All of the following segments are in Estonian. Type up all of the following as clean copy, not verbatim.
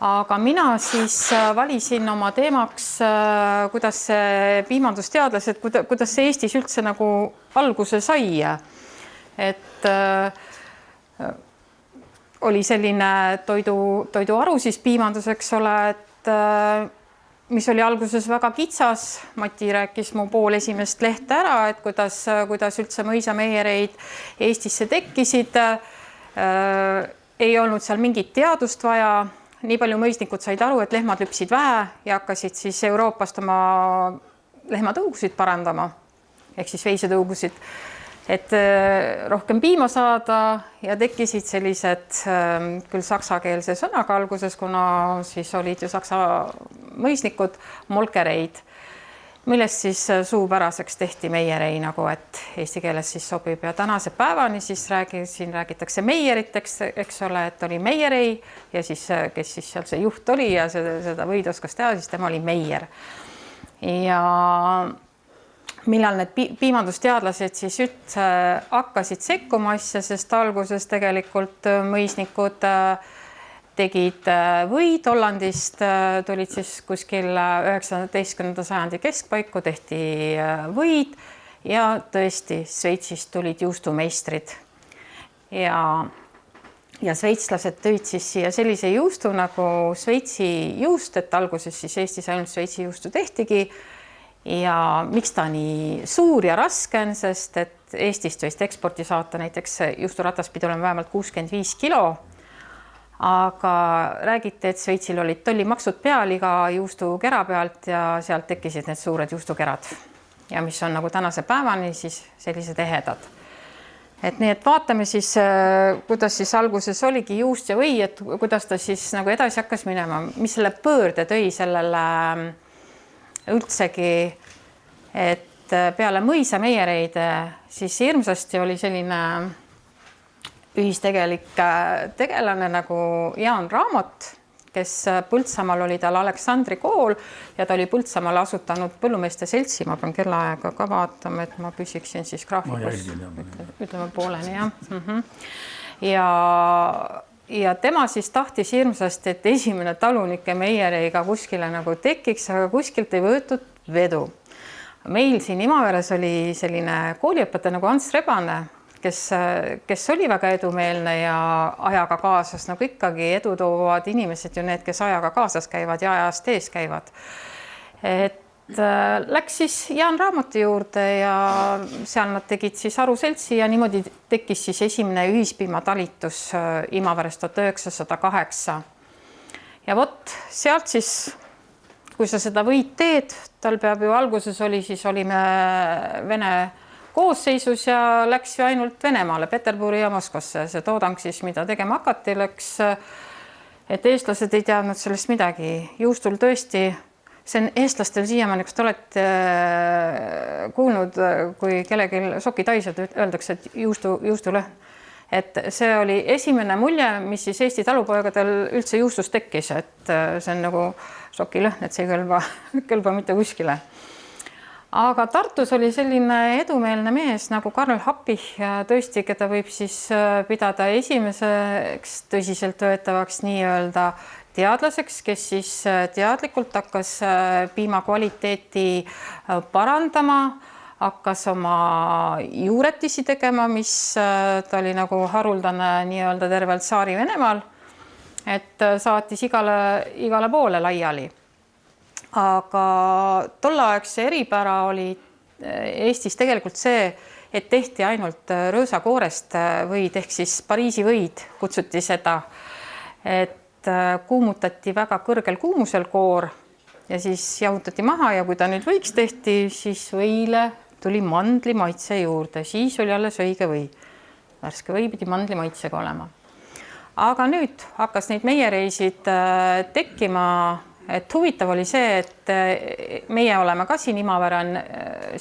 Aga mina siis valisin oma teemaks, kuidas see piimandusteadlased, kuidas see Eestis üldse nagu alguse sai. Et oli selline toiduaru siis piimandus, eks ole, et mis oli alguses väga kitsas. Mati rääkis mu pool esimest lehte ära, et kuidas üldse mõisameiereid Eestisse tekkisid. Ei olnud seal mingit teadust vaja. Nii palju mõisnikud said aru, et lehmad lüpsid vähe ja hakkasid siis Euroopast oma lehmatõugusid parandama, ehk siis veisetõugusid, et rohkem piima saada ja tekkisid sellised küll saksakeelse sõnaga alguses, kuna siis olid ju saksa mõisnikud, molkereid, millest siis suupäraseks tehti meierei, nagu et eesti keeles siis sobib ja tänase päevani siis siin räägitakse meieriteks, eks ole, et oli meierei ja siis kes siis seal see juht oli ja seda võid oskas teha, siis tema oli meier. Ja millal need piimandusteadlased siis üldse hakkasid sekkuma asja, sest alguses tegelikult mõisnikud tegid võid Hollandist, tulid siis kuskil 19. sajandi keskpaiku, tehti võid ja tõesti Sveitsist tulid juustumeistrid. Ja sveitslased tõid siis siia sellise juustu nagu Sveitsi juust, et alguses siis Eestis ainult Sveitsi juustu tehtigi. Ja miks ta nii suur ja raske on, sest et Eestist võist eksporti saata näiteks juusturatas pidi olema vähemalt 65 kilo. Aga räägiti, et Sveitsil olid tollimaksud peal iga juustukera pealt ja sealt tekkisid need suured juustukerad. Ja mis on nagu tänase päevani siis sellised ehedad. Et nii, et vaatame siis, kuidas siis alguses oligi juust ja või, et kuidas ta siis nagu edasi hakkas minema, mis selle pöörde tõi sellele üldsegi, et peale mõisameiereide siis hirmsasti oli selline ühistegelik tegelane nagu Jaan Raamot, kes Põltsamaal oli tal Aleksandri kool ja ta oli Põltsamaal asutanud põllumeeste seltsi. Ma pean kellaaega ka vaatama, et ma püsiksin siis graafikus, ütleme pooleni. Ja tema siis tahtis hirmsasti, et esimene talunike meiereiga kuskile nagu tekiks, aga kuskilt ei võetud vedu. Meil siin Imaveres oli selline kooliõpetaja nagu Ants Rebane, kes oli väga edumeelne ja ajaga kaasas, nagu ikkagi edu toovad inimesed ju need, kes ajaga kaasas käivad ja ajast ees käivad. Et läks siis Jaan Raamoti juurde ja seal nad tegid siis aruseltsi ja niimoodi tekkis siis esimene ühispiimatalitus Imaveres 1908. Ja vot sealt siis, kui sa seda võid teed, tal peab ju alguses olime Vene koosseisus ja läks ju ainult Venemaale, Peterburi ja Moskvasse. See toodang siis, mida tegema hakati, läks, et eestlased ei teadnud sellest midagi. Juustul tõesti, see on eestlastel siiamaani, kus te olete kuulnud, kui kellegi sokitaised öeldakse, et juustulõhn. Et see oli esimene mulje, mis siis Eesti talupoegadel üldse juustust tekkis, et see on nagu sokilõhn, et see ei kõlba mitte kuskile. Aga Tartus oli selline edumeelne mees nagu Karl Happich, tõesti, keda võib siis pidada esimeseks tõsiselt võetavaks nii-öelda teadlaseks, kes siis teadlikult hakkas piima kvaliteeti parandama, hakkas oma juuretisi tegema, mis ta oli nagu haruldane nii-öelda tervelt Saari Venemaal, et saatis igale poole laiali. Aga tolleaegse eripära oli Eestis tegelikult see, et tehti ainult röösakoorest võid, ehk siis Pariisi võid kutsuti seda, et kuumutati väga kõrgel kuumusel koor ja siis jahutati maha ja kui ta nüüd võiks tehti, siis võile tuli mandli maitse juurde, siis oli alles õige või. Värske või pidi mandli maitsega olema. Aga nüüd hakkas neid meiereisid tekkima. Et huvitav oli see, et meie oleme ka siin Imavere on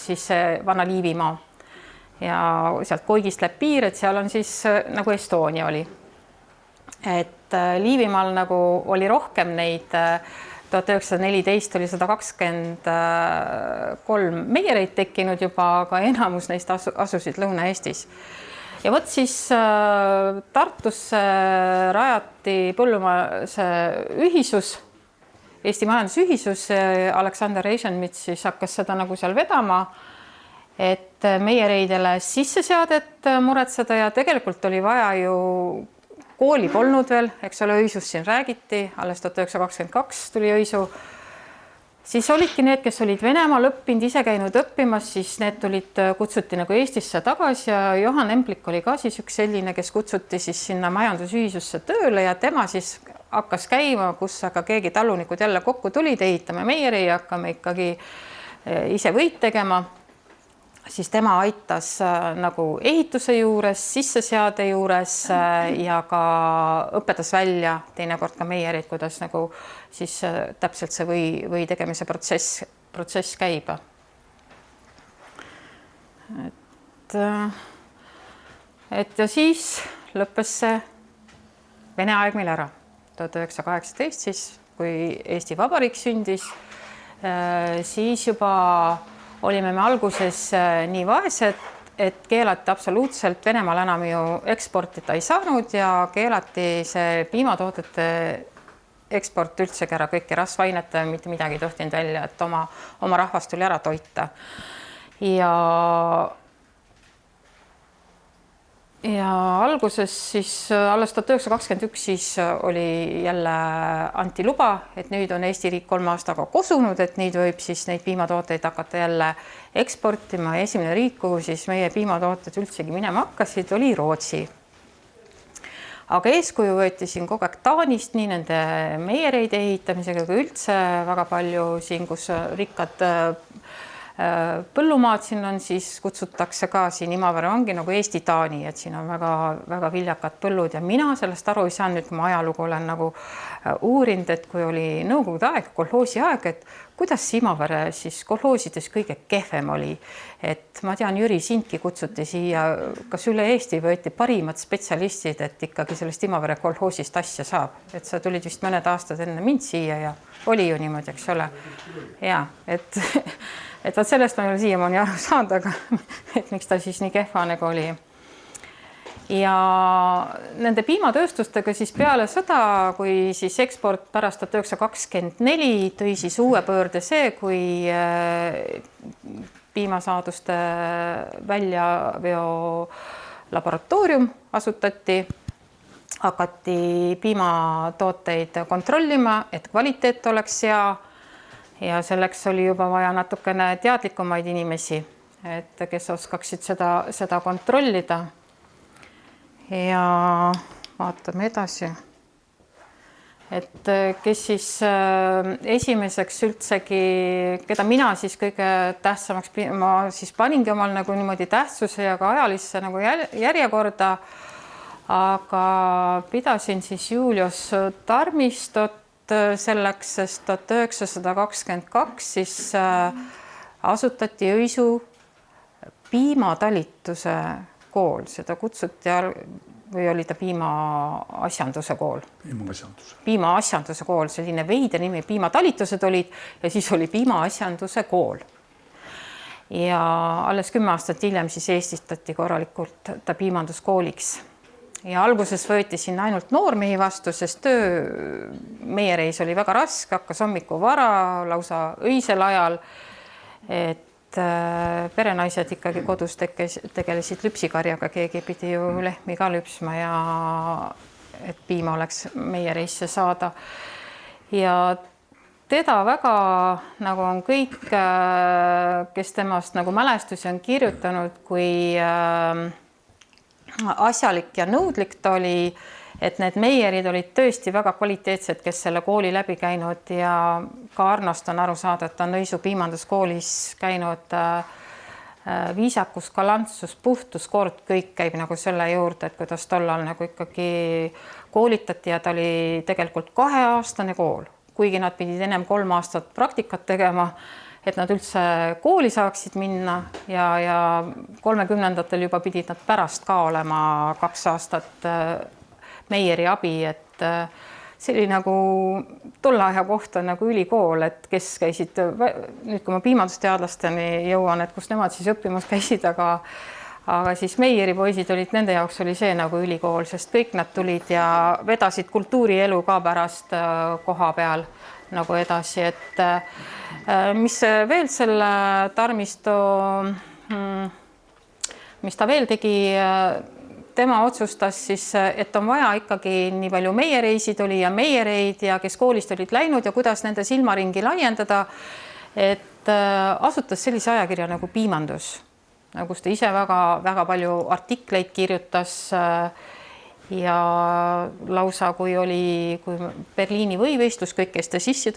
siis vana Liivimaa ja sealt Koigist läheb piir, et seal on siis nagu Estonia oli. Et Liivimaal nagu oli rohkem neid, 1914 oli 123 meiereid tekkinud juba, aga enamus neist asusid Lõuna-Eestis. ja vot siis Tartusse rajati põllumajanduse ühisus, Eesti majandusühisus, Aleksander Eisenmits siis hakkas seda nagu seal vedama, et meiereidele sisseseadet muretseda ja tegelikult oli vaja ju, kooli polnud veel, eks ole, öisus siin räägiti, alles 1922 tuli öisu. Siis olidki need, kes olid Venemaal õppinud, ise käinud õppimas, siis need kutsuti nagu Eestisse tagasi ja Johan Emblik oli ka siis üks selline, kes kutsuti siis sinna majandusühisusse tööle ja tema siis hakkas käima, kus aga keegi talunikud jälle kokku tulid, ehitame meierei ja hakkame ikkagi ise võit tegema. Siis tema aitas nagu ehituse juures, sisseseade juures ja ka õpetas välja teinekord ka meiereid, kuidas nagu siis täpselt see või tegemise protsess käib. Et ja siis lõppes see Vene aeg meil ära. 1918 siis, kui Eesti Vabariik sündis, siis juba olime me alguses nii vaesed, et keelati absoluutselt, Venemaal enam ju eksportida ei saanud ja keelati see piimatoodete eksport üldsegi ära, kõiki rasvainete, mitte midagi ei tohtinud välja, et oma rahvast tuli ära toita. Ja alguses siis alles 1921 siis oli jälle anti luba, et nüüd on Eesti riik 3 aastaga kosunud, et nüüd võib siis neid piimatooteid hakata jälle eksportima. Esimene riik, kuhu siis meie piimatooted üldsegi minema hakkasid, oli Rootsi. Aga eeskuju võeti siin kogu aeg Taanist, nii nende meiereide ehitamisega kui üldse väga palju siin, kus rikkad põllumaad siin on, siis kutsutakse ka siin Imavere ongi nagu Eesti-Taani, et siin on väga viljakad põllud ja mina sellest aru ei saanud, nüüd kui ma ajalugu olen nagu uurinud, et kui oli nõukogude aeg, kolhoosi aeg, et kuidas Imavere siis kolhoosides kõige kehvem oli. Et ma tean, Jüri Sindki kutsuti siia, kas üle Eesti võeti parimad spetsialistid, et ikkagi sellest Imavere kolhoosist asja saab. Et sa tulid vist mõned aastad enne mind siia ja oli ju niimoodi, eks ole. Ja, et vaat sellest ma ei ole siiamaani aru saanud, aga et miks ta siis nii kehva nagu oli. Ja nende piimatööstustega siis peale sõda, kui siis eksport pärast 1924 tõi siis uue pöörde see, kui piimasaaduste väljaveo laboratoorium asutati, hakati piimatooteid kontrollima, et kvaliteet oleks hea. Ja selleks oli juba vaja natukene teadlikumaid inimesi, et kes oskaksid seda kontrollida. Ja vaatame edasi. Et kes siis esimeseks üldsegi, keda mina siis kõige tähtsamaks, ma siis paningi omal nagu niimoodi tähtsuse ja ka ajalisse nagu järjekorda, aga pidasin siis Julius Tarmistot selleks, sest 1922 siis asutati Õisu piimatalituse kool, seda kutsuti või oli ta piimaasjanduse kool? Piimaasjanduse kool, selline veider nimi, piimatalitused olid ja siis oli piimaasjanduse kool. Ja alles 10 aastat hiljem siis eestistati korralikult ta piimanduskooliks. Ja alguses võeti sinna ainult noormehi vastu, sest töö meiereis oli väga raske, hakkas hommiku vara, lausa öisel ajal, et perenaised ikkagi kodus tegelesid lüpsikarjaga, keegi pidi ju lehmi ka lüpsma ja et piima oleks meiereisse saada. Ja teda väga nagu on kõik, kes temast nagu mälestusi on kirjutanud, kui asjalik ja nõudlik ta oli, et need meierid olid tõesti väga kvaliteetsed, kes selle kooli läbi käinud ja ka Arnost on aru saada, et ta on Õisu piimanduskoolis käinud viisakus, galantsus, puhtus, kord kõik käib nagu selle juurde, et kuidas tollal nagu ikkagi koolitati ja ta oli tegelikult 2-aastane kool, kuigi nad pidid ennem 3 aastat praktikat tegema, et nad üldse kooli saaksid minna ja 30-ndatel juba pidid nad pärast ka olema 2 aastat meieri abi, et see oli nagu tolle aja kohta nagu ülikool, et kes käisid, nüüd kui ma piimandusteadlasteni jõuan, et kus nemad siis õppimas käisid, aga siis Meieri poisid olid, nende jaoks oli see nagu ülikool, sest kõik nad tulid ja vedasid kultuurielu ka pärast koha peal nagu edasi, et mis veel selle Tarmisto, mis ta veel tegi, tema otsustas siis, et on vaja ikkagi nii palju meiereisid oli ja meiereid ja kes koolist olid läinud ja kuidas nende silmaringi laiendada, et asutas sellise ajakirja nagu Piimandus, kus ta ise väga palju artikleid kirjutas ja lausa kui Berliini võivõistlus, kõik, kes te sisse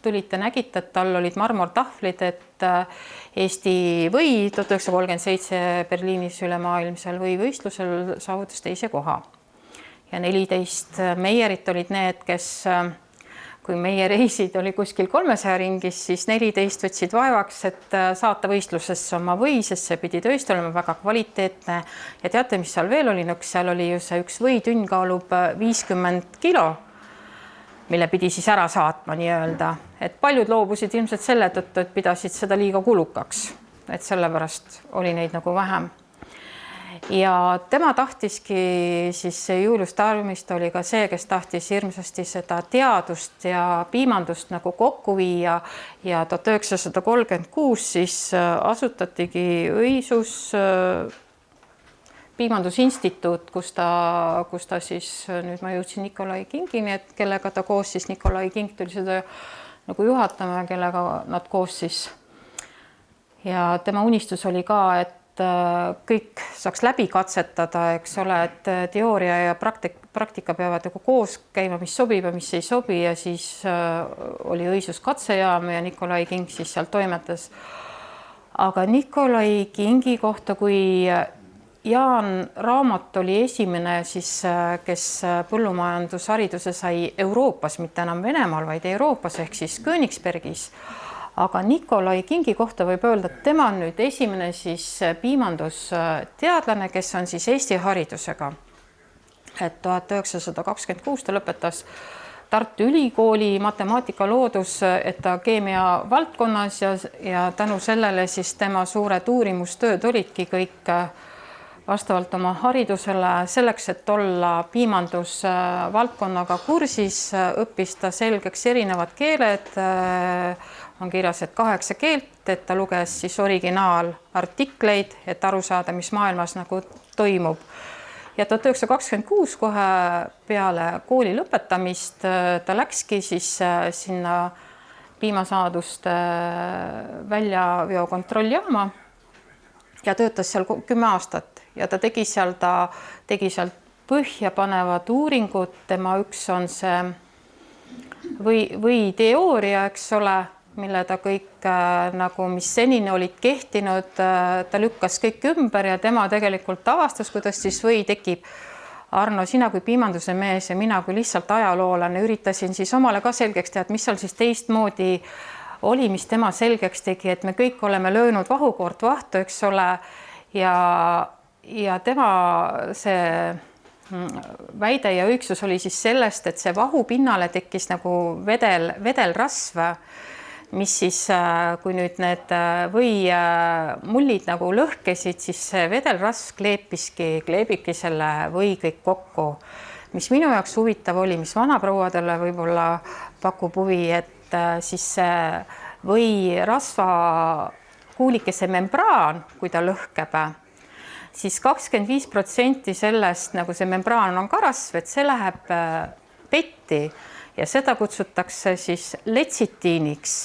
tulite, nägite, et tal olid marmortahvlid, et Eesti või 1937 Berliinis ülemaailmsel võivõistlusel saavutas teise koha. Ja 14 meierit olid need, kes, kui meie reisid oli kuskil 300 ringis, siis 14 võtsid vaevaks, et saata võistlusesse oma või, sest see pidi tõesti olema väga kvaliteetne. Ja teate, mis seal veel oli? Seal oli ju see üks võitünn kaalub 50 kilo, mille pidi siis ära saatma nii-öelda. Et paljud loobusid ilmselt selle tõttu, et pidasid seda liiga kulukaks. Et sellepärast oli neid nagu vähem. Ja tema tahtiski, siis Julius Tarmisto oli ka see, kes tahtis hirmsasti seda teadust ja piimandust nagu kokku viia ja 1936 siis asutatigi Õisus piimandusinstituut, kus ta siis, nüüd ma jõudsin Nikolai Kingini, et kellega ta koos siis, Nikolai King tuli seda nagu juhatama, kellega nad koos siis. Ja tema unistus oli ka, et kõik saaks läbi katsetada, eks ole, et teooria ja praktika peavad nagu koos käima, mis sobib ja mis ei sobi ja siis oli Õisus katsejaam ja Nikolai King siis seal toimetas. Aga Nikolai Kingi kohta, kui Jaan Raamat oli esimene siis, kes põllumajandushariduse sai Euroopas, mitte enam Venemaal, vaid Euroopas ehk siis Königsbergis. Aga Nikolai Kingi kohta võib öelda, et tema on nüüd esimene siis piimandusteadlane, kes on siis Eesti haridusega. Et 1926 ta lõpetas Tartu Ülikooli matemaatika loodus, et ta keemia valdkonnas ja tänu sellele siis tema suured uurimustööd olidki kõik vastavalt oma haridusele selleks, et olla piimandusvaldkonnaga kursis, õppis ta selgeks erinevad keeled, on kirjas, et 8 keelt, et ta luges siis originaalartikleid, et aru saada, mis maailmas nagu toimub. Ja 1926 kohe peale kooli lõpetamist ta läkski siis sinna piimasaaduste väljaveo kontrolljaama ja töötas seal 10 aastat ja ta tegi seal põhjapanevad uuringud, tema üks on see või teooria, eks ole, mille ta kõik nagu, mis senini olid kehtinud, ta lükkas kõik ümber ja tema tegelikult avastas, kuidas siis või tekib. Arno, sina kui piimanduse mees ja mina kui lihtsalt ajaloolane üritasin siis omale ka selgeks teha, et mis seal siis teistmoodi oli, mis tema selgeks tegi, et me kõik oleme löönud vahukoort vahtu, eks ole, ja tema see väide ja õigsus oli siis sellest, et see vahu pinnale tekkis nagu vedelrasv, mis siis, kui nüüd need või mullid nagu lõhkesid, siis see vedelrasv kleebibki selle või kõik kokku. Mis minu jaoks huvitav oli, mis vanaprouadele võib-olla pakub huvi, et siis see või rasva kuulikese membraan, kui ta lõhkeb, siis 25% sellest, nagu see membraan on ka rasv, et see läheb petti ja seda kutsutakse siis letsitiiniks.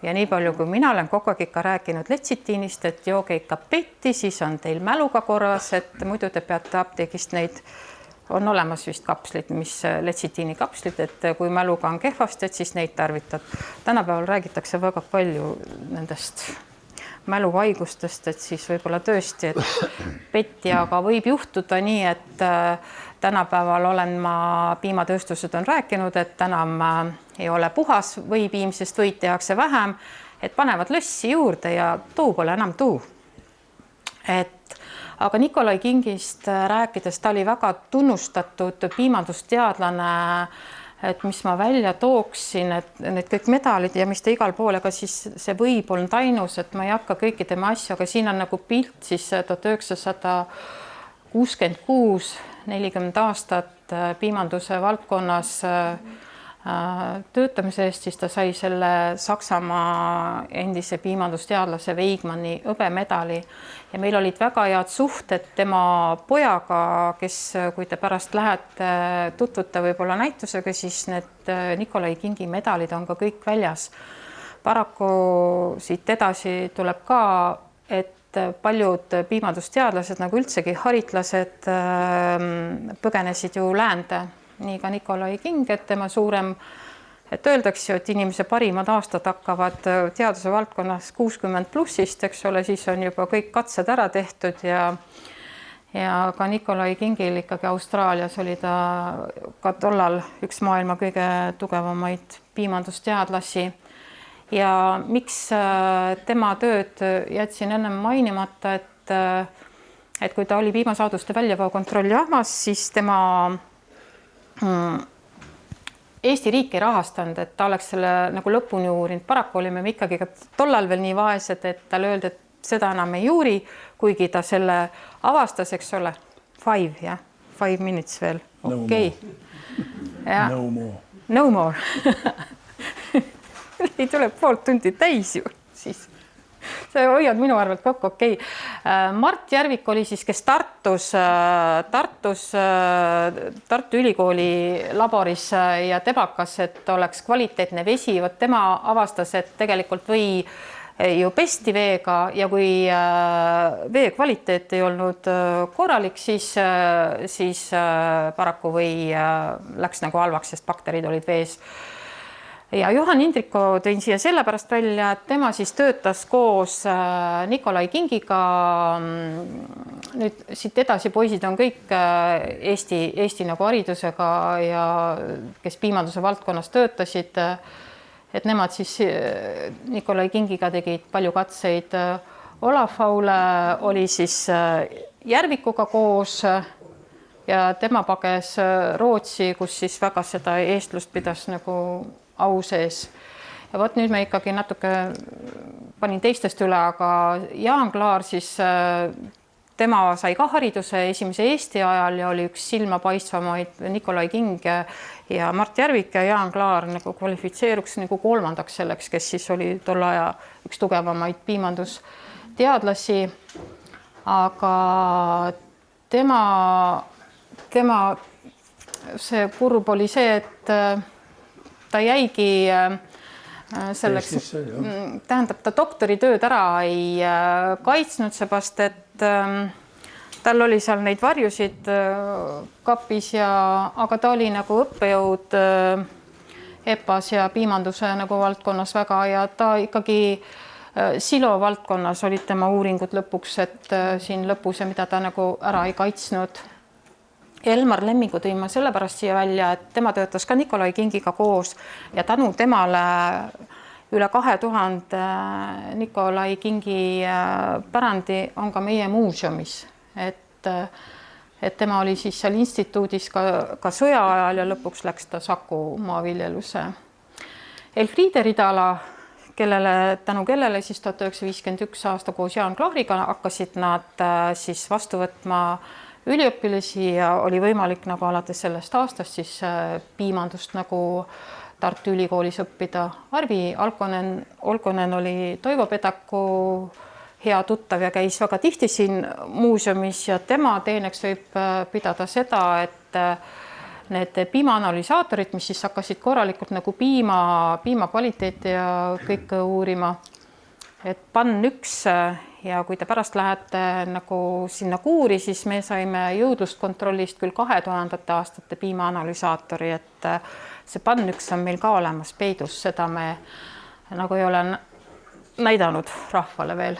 Ja nii palju, kui mina olen kogu aeg ikka rääkinud letsitiinist, et jooge ikka petti, siis on teil mäluga korras, et muidu te peate apteegist neid, on olemas vist kapslid, mis letsitiini kapslid, et kui mäluga on kehvasti, et siis neid tarvitad. Tänapäeval räägitakse väga palju nendest mäluhaigustest, et siis võib-olla tõesti, et petti, aga võib juhtuda nii, et tänapäeval piimatööstused on rääkinud, et enam ei ole puhas võipiim, sest võid tehakse vähem, et panevad lössi juurde ja tuu pole enam tuu. Aga Nikolai Kingist rääkides, ta oli väga tunnustatud piimandusteadlane et mis ma välja tooksin, et need kõik medalid ja mis ta igal pool, aga siis see võib olnud ainus, et ma ei hakka kõiki tema asju, aga siin on nagu pilt siis 1966, 40 aastat piimanduse valdkonnas töötamise eest, siis ta sai selle Saksamaa endise piimandusteadlase Weigmanni hõbemedali ja meil olid väga head suhted tema pojaga, kes, kui te pärast lähete tutvute võib-olla näitusega, siis need Nikolai Kingi medalid on ka kõik väljas. Paraku siit edasi tuleb ka, et paljud piimandusteadlased nagu üldsegi haritlased põgenesid ju läände. Nii ka Nikolai King, et tema suurem, et öeldakse ju, et inimese parimad aastad hakkavad teaduse valdkonnas 60 plussist, eks ole, siis on juba kõik katsed ära tehtud ja ka Nikolai Kingil ikkagi Austraalias oli ta ka tollal üks maailma kõige tugevamaid piimandusteadlasi. Ja miks tema tööd jätsin ennem mainimata, et kui ta oli piimasaaduste väljavookontrolli ahmas, siis tema Eesti riik ei rahastanud, et ta oleks selle nagu lõpuni uurinud. Paraku olime me ikkagi ka tollal veel nii vaesed, et talle öeldi, et seda enam ei uuri, kuigi ta selle avastas, eks ole, 5 minutes veel. Okei. No more. No more. Ei tule pool tundi täis ju siis. See hoiad minu arvelt kokku, okei. Mart Järvik oli siis, kes Tartu Ülikooli laboris ja tebakas, et oleks kvaliteetne vesi. Võt tema avastas, et tegelikult või ju pesti veega ja kui vee kvaliteet ei olnud korralik, siis paraku või läks nagu halvaks, sest bakterid olid vees. Ja Johan Indriko tõin siia sellepärast välja, et tema siis töötas koos Nikolai Kingiga. Nüüd siit edasi poisid on kõik Eesti nagu haridusega ja kes piimanduse valdkonnas töötasid, et nemad siis Nikolai Kingiga tegid palju katseid. Olav Aule oli siis Järvikuga koos ja tema pages Rootsi, kus siis väga seda eestlust pidas nagu au sees. Ja võt nüüd me ikkagi natuke panin teistest üle, aga Jaan Klaar siis, tema sai ka hariduse esimese Eesti ajal ja oli üks silma paistvamaid Nikolai King ja Mart Järvik ja Jaan Klaar nagu kvalifitseeruks nagu kolmandaks selleks, kes siis oli tol aja üks tugevamaid piimandusteadlasi. Aga tema see kurb oli see, et ta jäigi selleks, tähendab, ta doktoritööd ära ei kaitsnud, sebast, et tal oli seal neid varjusid kapis aga ta oli nagu õppejõud EPAs ja piimanduse nagu valdkonnas väga ja ta ikkagi silo valdkonnas olid tema uuringud lõpuks, et siin lõpus ja mida ta nagu ära ei kaitsnud. Elmar Lemmingu tõin ma sellepärast siia välja, et tema töötas ka Nikolai Kingiga koos ja tänu temale üle 2000 Nikolai Kingi pärandi on ka meie muuseumis, et tema oli siis seal instituudis ka sõja ajal ja lõpuks läks ta Saku maaviljeluse. Elfriide Ridala, tänu kellele siis 1951 aasta koos Jaan Klaariga hakkasid nad siis vastu võtma üliõpilasi ja oli võimalik nagu alates sellest aastast siis piimandust nagu Tartu Ülikoolis õppida. Arvi Olkonen oli Toivo Pedaku hea tuttav ja käis väga tihti siin muuseumis ja tema teeneks võib pidada seda, et need piimaanalüsaatorid, mis siis hakkasid korralikult nagu piima kvaliteeti ja kõike uurima, et PAN 1 ja kui te pärast lähete nagu sinna kuuri, siis me saime jõudlust kontrollist küll 2000. aastate piimaanalüsaatori, et see PAN 1 on meil ka olemas peidus, seda me nagu ei ole näidanud rahvale veel.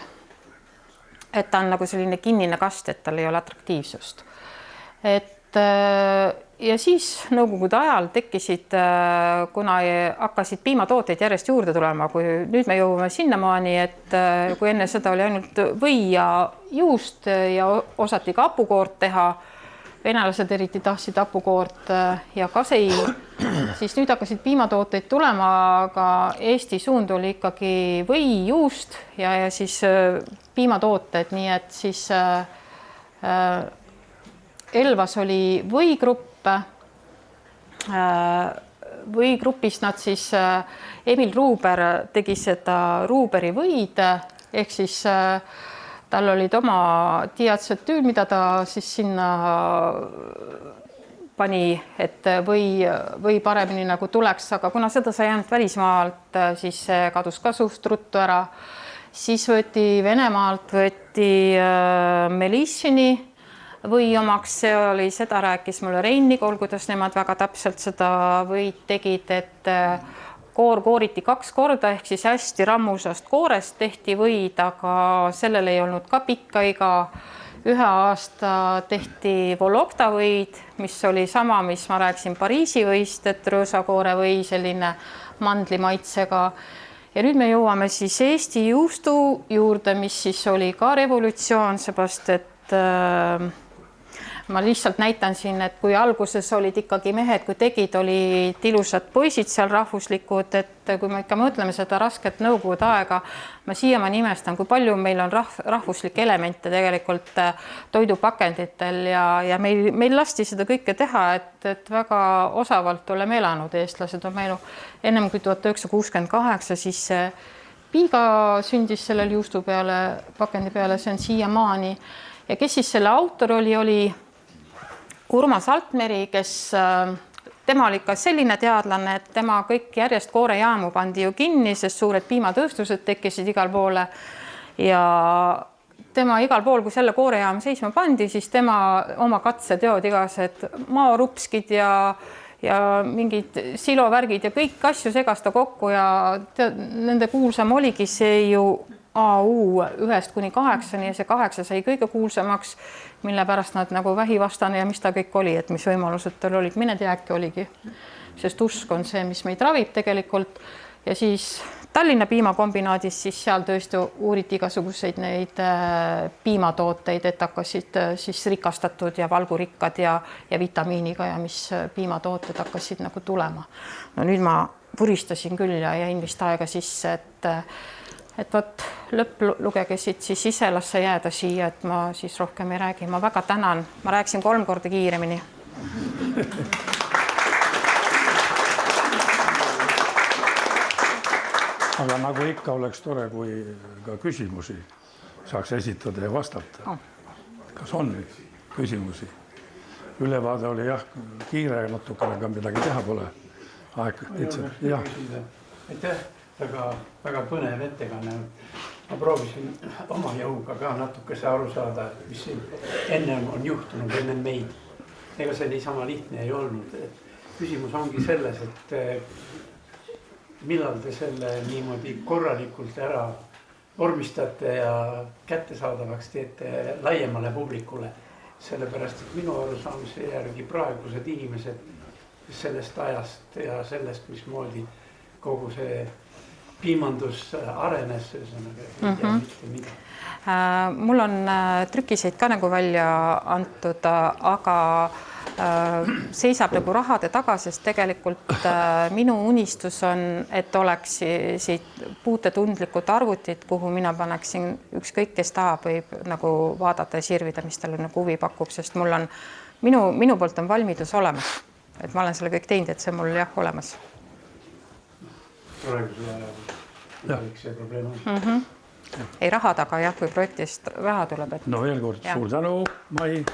Et ta on nagu selline kinnine kast, et tal ei ole atraktiivsust. Ja siis nõukogude ajal tekkisid, kuna hakkasid piimatooteid järjest juurde tulema, kui nüüd me jõuame sinnamaani, et kui enne seda oli ainult või ja juust ja osati ka hapukoort teha, venelased eriti tahtsid hapukoort ja kasei, siis nüüd hakkasid piimatooteid tulema, aga Eesti suund oli ikkagi võijuust ja siis piimatooted, nii et siis Elvas oli võigrupp. Võigrupis nad siis, Emil Ruuber tegi seda Ruuberi võid, ehk siis tal olid oma diatsotüül, mida ta siis sinna pani, et või paremini nagu tuleks, aga kuna seda sai ainult välismaalt, siis see kadus ka suht ruttu ära. Siis võeti Venemaalt, Melissini või omaks, see oli, seda rääkis mulle Rein Nigol, kuidas nemad väga täpselt seda võid tegid, et koor kooriti 2 korda, ehk siis hästi rammusast koorest tehti võid, aga sellel ei olnud ka pikka iga. 1 aasta tehti Vologda võid, mis oli sama, mis ma rääkisin Pariisi võist, et rõõsakoore või selline mandlimaitsega. Ja nüüd me jõuame siis Eesti juustu juurde, mis siis oli ka revolutsioon, seepärast, et ma lihtsalt näitan siin, et kui alguses olid ikkagi mehed, kui tegid, olid ilusad poisid seal rahvuslikud, et kui me ikka mõtleme seda rasket nõukogude aega, ma siiamaani imestan, kui palju meil on rahvuslikke elemente tegelikult toidupakenditel ja meil lasti seda kõike teha, et väga osavalt oleme elanud, eestlased on meil ennem kui 1968, siis piiga sündis sellel juustu peale, pakendi peale, see on siiamaani. Ja kes siis selle autor oli Urmas Altmeri, kes tema oli ka selline teadlane, et tema kõik järjest koorejaamu pandi ju kinni, sest suured piimatööstused tekkisid igal poole ja tema igal pool, kui selle koorejaam seisma pandi, siis tema oma katseteod igased maarupskid ja mingid silovärgid ja kõik asju segasta kokku ja nende kuulsam oligi see ju AU 1–8 ja see 8 sai kõige kuulsamaks, mille pärast nad nagu vähivastane ja mis ta kõik oli, et mis võimalused tal olid, mine tea, äkki oligi, sest usk on see, mis meid ravib tegelikult. Ja siis Tallinna piimakombinaadis, siis seal tõesti uuriti igasuguseid neid piimatooteid, et hakkasid siis rikastatud ja valgurikkad ja vitamiiniga ja mis piimatooted hakkasid nagu tulema. No nüüd ma puristasin küll ja jäin vist aega sisse, et võt lõpp lugege siit siis ise, las see jääda siia, et ma siis rohkem ei räägi. Ma väga tänan, ma rääkisin 3 korda kiiremini. Aga nagu ikka oleks tore, kui ka küsimusi saaks esitada ja vastata. Kas on küsimusi? Ülevaade oli jah, kiire natukene, aga midagi teha pole. Aeg, jah. Aitäh! Väga põnev ettekanne. Ma proovisin oma jõuga ka natuke aru saada, mis enne on juhtunud, enne meid. Ega see niisama lihtne ei olnud. Küsimus ongi selles, et millal te selle niimoodi korralikult ära vormistate ja kättesaadavaks teete laiemale publikule. Sellepärast, et minu arusaamise järgi praegused inimesed sellest ajast ja sellest, mismoodi kogu see piimandus arenes, mitte mida. Mul on trükiseid ka nagu välja antud, aga seisab nagu rahade taga, sest tegelikult minu unistus on, et oleks siit puutetundlikud arvutid, kuhu mina paneksin ükskõik, kes tahab, võib nagu vaadata ja sirvida, mis talle nagu huvi pakub, sest mul on, minu poolt on valmidus olemas, et ma olen selle kõik teinud, et see mul jah olemas. Praegusel ajal võiks see probleem on. Ei raha taga jah, kui projektist raha tuleb. No veel kord, suur tänu, Mai.